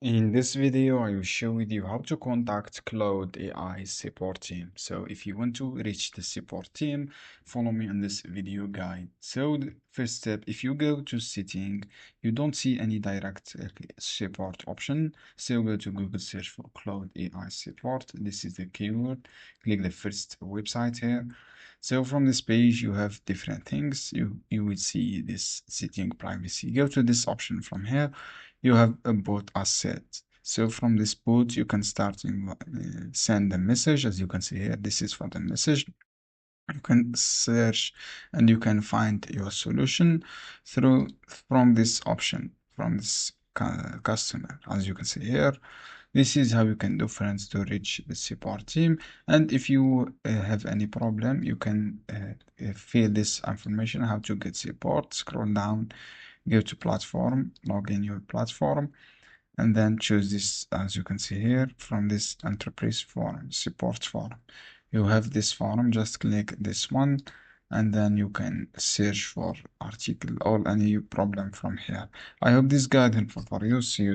In this video, I will show with you how to contact Claude AI support team. So if you want to reach the support team, follow me on this video guide. So the first step, if you go to setting, you don't see any direct support option. So go to Google search for Claude AI support. This is the keyword. Click the first website here. So from this page, you have different things. You will see this setting privacy. Go to this option from here. You have a bot asset. So from this bot, you can start send a message. As you can see here, this is for the message. You can search and you can find your solution through from this option from this customer. As you can see here, this is how you can do friends to reach the support team. And if you have any problem, you can fill this information how to get support. Scroll down, go to platform, log in your platform, and then choose this. As you can see here, from this enterprise forum, support forum, you have this forum. Just click this one and then you can search for article or any problem from here. I hope this guide helpful for you. See you.